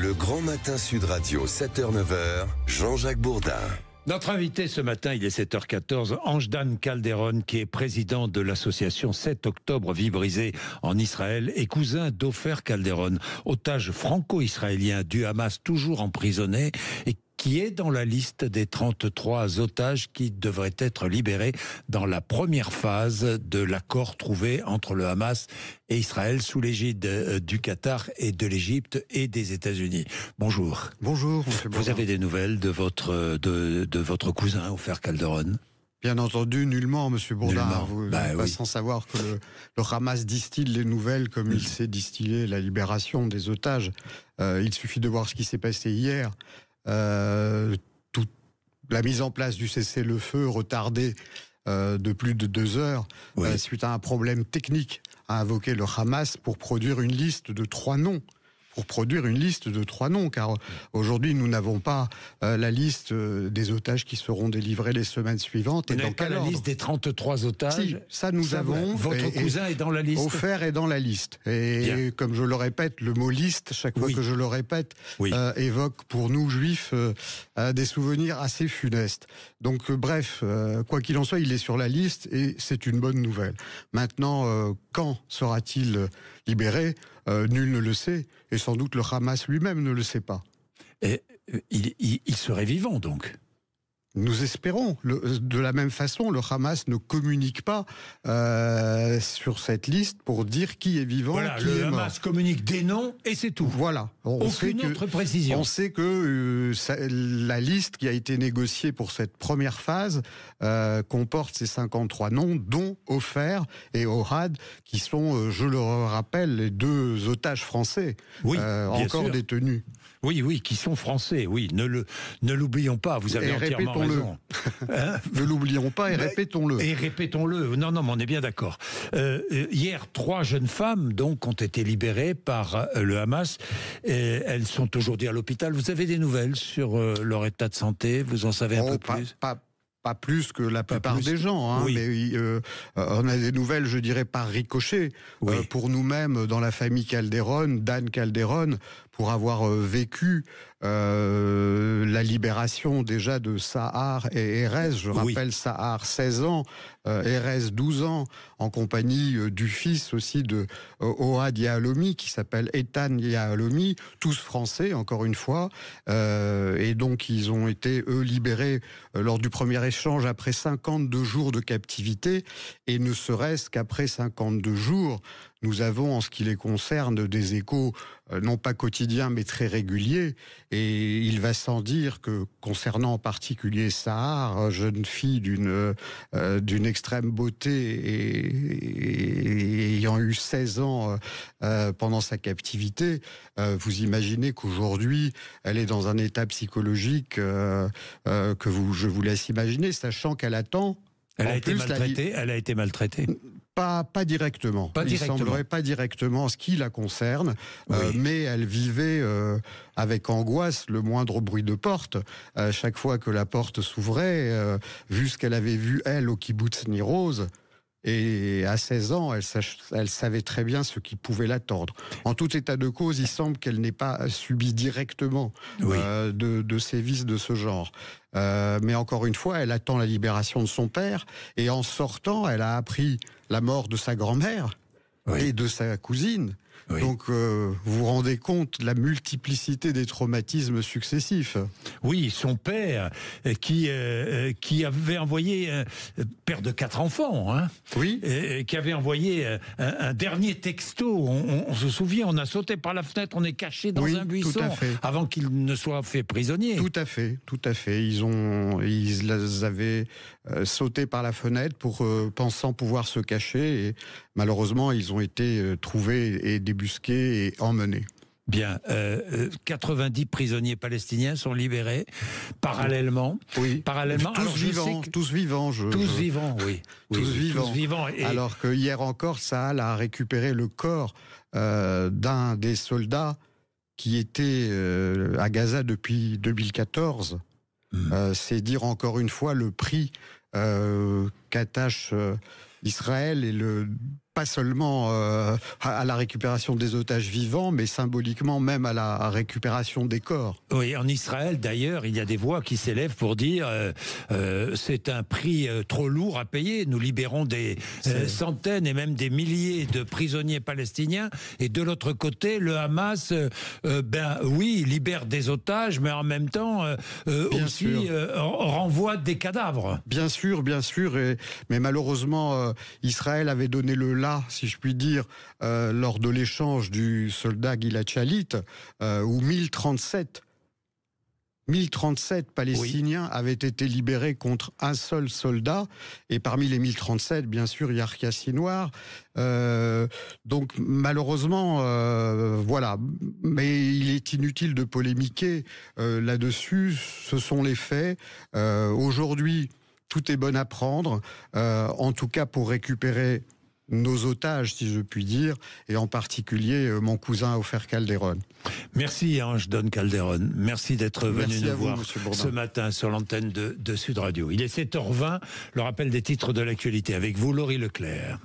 Le Grand Matin Sud Radio, 7h-9h, Jean-Jacques Bourdin. Notre invité ce matin, il est 7h14, Ange-Dan Calderon, qui est président de l'association 7 octobre Vie brisée en Israël et cousin d'Ofer Calderon, otage franco-israélien du Hamas toujours emprisonné et qui est dans la liste des 33 otages qui devraient être libérés dans la première phase de l'accord trouvé entre le Hamas et Israël sous l'égide du Qatar et de l'Égypte et des États-Unis. Bonjour. Bonjour, monsieur Bourdin. Vous avez des nouvelles de votre cousin, Ofer Calderon ? Bien entendu, nullement, monsieur Bourdin. Nullement. Vous n'êtes pas sans savoir que le Hamas distille les nouvelles comme il sait distiller la libération des otages. Il suffit de voir ce qui s'est passé hier. Toute la mise en place du cessez-le-feu retardée de plus de 2 heures suite à un problème technique a invoqué le Hamas pour produire une liste de 3 noms. Car aujourd'hui nous n'avons pas la liste des otages qui seront délivrés les semaines suivantes. Vous n'avez pas la liste des 33 otages ? Si, ça nous avons. Votre cousin est dans la liste ? Ofer est dans la liste. Et comme je le répète, le mot liste, chaque fois que je le répète, évoque pour nous juifs des souvenirs assez funestes. Donc bref, quoi qu'il en soit, il est sur la liste et c'est une bonne nouvelle. Maintenant, quand sera-t-il libéré ? Nul ne le sait, et sans doute le Hamas lui-même ne le sait pas. Et il serait vivant, donc ? Nous espérons. De la même façon, le Hamas ne communique pas sur cette liste pour dire qui est vivant, qui est mort. Le Hamas communique des noms et c'est tout. Voilà. Aucune autre précision. On sait que la liste qui a été négociée pour cette première phase comporte ces 53 noms, dont Ofer et Ohad, qui sont, je le rappelle, les 2 otages français encore détenus. Oui, qui sont français, oui. Ne l'oublions pas, vous avez entièrement raison. Ne l'oublions pas et répétons-le. Et répétons-le. Non, mais on est bien d'accord. Hier, 3 jeunes femmes, donc, ont été libérées par le Hamas. Elles sont aujourd'hui à l'hôpital. Vous avez des nouvelles sur leur état de santé ? Vous en savez un peu plus ? Pas plus que la plupart des gens, mais on a des nouvelles, je dirais, par ricochet. Pour nous-mêmes, dans la famille Calderon, Dan Calderon, pour avoir vécu la libération déjà de Sahar et Erez. Je rappelle Sahar, 16 ans, Erez, 12 ans, en compagnie du fils aussi de Ohad Yahalomi, qui s'appelle Ethan Yahalomi, tous français, encore une fois. Et donc, ils ont été, eux, libérés lors du premier échange après 52 jours de captivité. Et ne serait-ce qu'après 52 jours, nous avons, en ce qui les concerne, des échos non pas quotidiens, mais très réguliers. Et il va sans dire que, concernant en particulier Sahar, jeune fille d'une extrême beauté et ayant eu 16 ans pendant sa captivité, vous imaginez qu'aujourd'hui, elle est dans un état psychologique que je vous laisse imaginer, sachant qu'elle attend... Elle a été maltraitée Pas directement. Il semblerait pas directement en ce qui la concerne, mais elle vivait avec angoisse le moindre bruit de porte. Chaque fois que la porte s'ouvrait, vu ce qu'elle avait vu, elle, au kibbutz Nir Oz, et à 16 ans, elle savait très bien ce qui pouvait l'attendre. En tout état de cause, il semble qu'elle n'ait pas subi directement de sévices de ce genre. Mais encore une fois, elle attend la libération de son père, et en sortant, elle a appris la mort de sa grand-mère et de sa cousine. Donc, vous vous rendez compte de la multiplicité des traumatismes successifs. Oui, son père, qui avait envoyé, père de 4 enfants, qui avait envoyé un dernier texto. On se souvient, on a sauté par la fenêtre, on est caché dans un buisson avant qu'il ne soit fait prisonnier. Tout à fait. Ils avaient sauté par la fenêtre pensant pouvoir se cacher, et malheureusement, ils ont été trouvés et débusqués et emmenés. Bien, 90 prisonniers palestiniens sont libérés parallèlement. Parallèlement. Tous vivants. Tous vivants. Et... Alors que hier encore, Tsahal a récupéré le corps d'un des soldats qui était à Gaza depuis 2014. C'est dire encore une fois le prix qu'attache Israël et le pas seulement à la récupération des otages vivants, mais symboliquement même à la récupération des corps. Oui, en Israël d'ailleurs, il y a des voix qui s'élèvent pour dire c'est un prix trop lourd à payer. Nous libérons des centaines et même des milliers de prisonniers palestiniens, et de l'autre côté, le Hamas, oui, libère des otages, mais en même temps aussi renvoie des cadavres. Bien sûr, mais malheureusement, Israël avait donné le là, si je puis dire, lors de l'échange du soldat Gilad Shalit, où 1037 Palestiniens avaient été libérés contre un seul soldat, et parmi les 1037, bien sûr, il y a Arkia Sinoir. Donc malheureusement, voilà. Mais il est inutile de polémiquer là-dessus. Ce sont les faits. Aujourd'hui, tout est bon à prendre, en tout cas pour récupérer nos otages, si je puis dire, et en particulier mon cousin Ofer Calderon. Merci Ange Don Calderon, merci d'être venu nous voir ce matin sur l'antenne de Sud Radio. Il est 7h20, le rappel des titres de l'actualité avec vous, Laurie Leclerc.